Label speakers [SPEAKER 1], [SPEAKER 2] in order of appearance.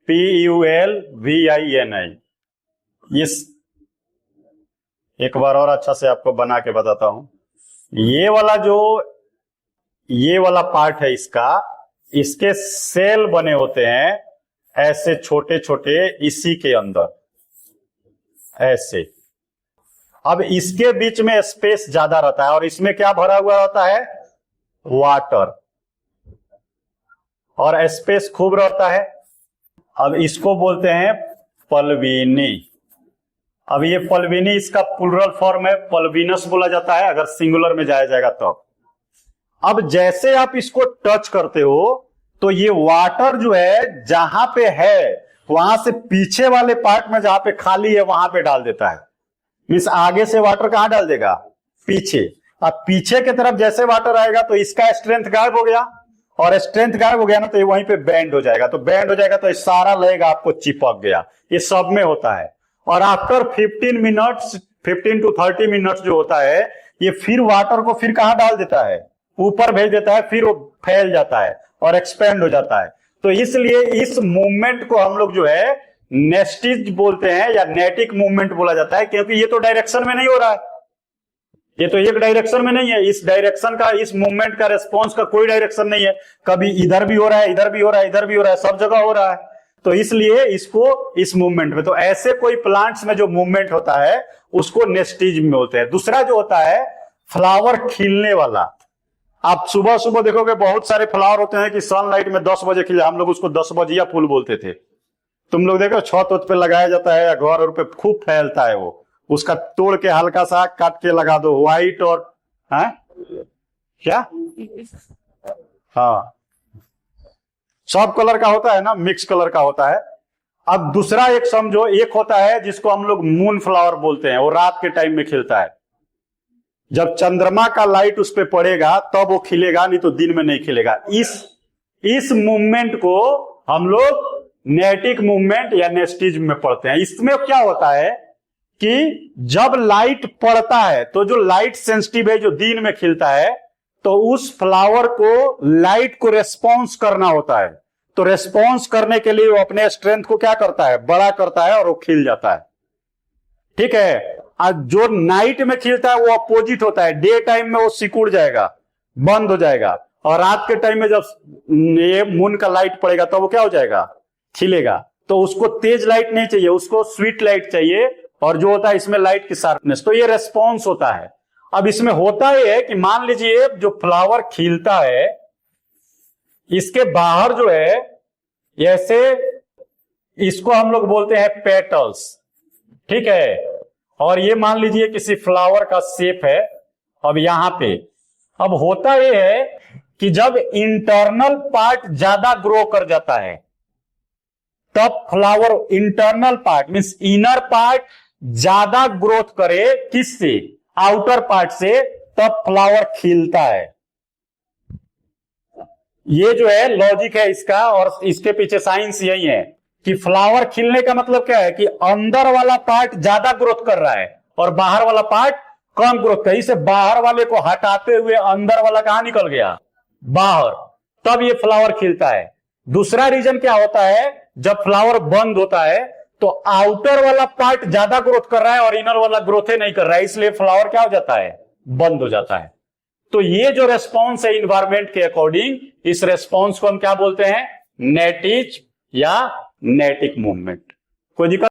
[SPEAKER 1] PULVINI। इस एक बार और अच्छा से आपको बना के बताता हूं। ये वाला पार्ट है इसका, इसके सेल बने होते हैं ऐसे छोटे छोटे इसी के अंदर ऐसे। अब इसके बीच में स्पेस ज्यादा रहता है और इसमें क्या भरा हुआ होता है, वाटर, और स्पेस खूब रहता है। अब इसको बोलते हैं पल्विनी। अब ये पल्विनी इसका प्लूरल फॉर्म है, पल्विनस बोला जाता है अगर सिंगुलर में जाया जाएगा तो। अब जैसे आप इसको टच करते हो तो ये वाटर जो है जहां पे है वहां से पीछे वाले पार्ट में जहां पे खाली है वहां पे डाल देता है। मीन्स आगे से वाटर कहां डाल देगा, पीछे। अब पीछे की तरफ जैसे वाटर आएगा तो इसका स्ट्रेंथ गायब हो गया, और स्ट्रेंथ गायब हो गया ना तो ये वहीं पे बैंड हो जाएगा। तो बैंड हो जाएगा तो ये सारा लेग आपको चिपक गया। ये सब में होता है। और आफ्टर 15 to 30 मिनट्स जो होता है ये फिर वाटर को फिर कहां डाल देता है, ऊपर भेज देता है, फिर वो फैल जाता है और एक्सपेंड हो जाता है। तो इसलिए इस मूवमेंट को हम लोग जो है नेस्टिज बोलते हैं या नेटिक मूवमेंट बोला जाता है, क्योंकि ये तो डायरेक्शन में नहीं हो रहा है, ये तो एक डायरेक्शन में नहीं है। इस डायरेक्शन का, इस मूवमेंट का रिस्पॉन्स का कोई डायरेक्शन नहीं है। कभी इधर भी हो रहा है, इधर भी हो रहा है, इधर भी हो रहा है, सब जगह हो रहा है। तो इसलिए इसको इस मूवमेंट में, तो ऐसे कोई प्लांट्स में जो मूवमेंट होता है उसको नेस्टिज में बोलते हैं। दूसरा जो होता है फ्लावर खिलने वाला। आप सुबह सुबह देखोगे बहुत सारे फ्लावर होते हैं कि सनलाइट में 10 बजे खिले, हम लोग उसको 10 बजिया फूल बोलते थे। तुम लोग देखो छत पे लगाया जाता है या घर पे खूब फैलता है वो, उसका तोड़ के हल्का सा काट के लगा दो, व्हाइट और क्या, हाँ सब कलर का होता है ना, मिक्स कलर का होता है। अब दूसरा एक समझो, एक होता है जिसको हम लोग मून फ्लावर बोलते हैं, वो रात के टाइम में खिलता है। जब चंद्रमा का लाइट उस पर पड़ेगा तब वो खिलेगा, नहीं तो दिन में नहीं खिलेगा। इस मूवमेंट को हम लोग नेटिक मूवमेंट या नेस्टिज में पढ़ते हैं। इसमें क्या होता है कि जब लाइट पड़ता है तो जो लाइट सेंसिटिव है, जो दिन में खिलता है, तो उस फ्लावर को लाइट को रेस्पॉन्स करना होता है। तो रेस्पॉन्स करने के लिए वो अपने स्ट्रेंथ को क्या करता है, बड़ा करता है और वो खिल जाता है। ठीक है। आज जो नाइट में खिलता है वो अपोजिट होता है, डे टाइम में वो सिकुड़ जाएगा, बंद हो जाएगा, और रात के टाइम में जब ये मून का लाइट पड़ेगा तो वो क्या हो जाएगा, खिलेगा। तो उसको तेज लाइट नहीं चाहिए, उसको स्वीट लाइट चाहिए, और जो होता है इसमें लाइट की शार्पनेस। तो ये रेस्पॉन्स होता है। अब इसमें होता यह है कि मान लीजिए जो फ्लावर खिलता है इसके बाहर जो है ऐसे, इसको हम लोग बोलते हैं पेटल्स। ठीक है। और ये मान लीजिए किसी फ्लावर का शेप है। अब यहां पे अब होता यह है कि जब इंटरनल पार्ट ज्यादा ग्रो कर जाता है तब flower, internal part means inner part ज्यादा ग्रोथ करे किससे, आउटर पार्ट से, तब फ्लावर खिलता है। ये जो है लॉजिक है इसका, और इसके पीछे साइंस यही है कि फ्लावर खिलने का मतलब क्या है कि अंदर वाला पार्ट ज्यादा ग्रोथ कर रहा है और बाहर वाला पार्ट कम ग्रोथ कर। इसे बाहर वाले को हटाते हुए अंदर वाला कहां निकल गया, बाहर, तब ये फ्लावर खिलता है। दूसरा रीजन क्या होता है, जब फ्लावर बंद होता है तो आउटर वाला पार्ट ज्यादा ग्रोथ कर रहा है और इनर वाला ग्रोथ ही नहीं कर रहा है, इसलिए फ्लावर क्या हो जाता है, बंद हो जाता है। तो ये जो रेस्पॉन्स है इन्वायरमेंट के अकॉर्डिंग, इस रेस्पॉन्स को हम क्या बोलते हैं, नेटिज या नेटिक मूवमेंट। कोई दिक्कत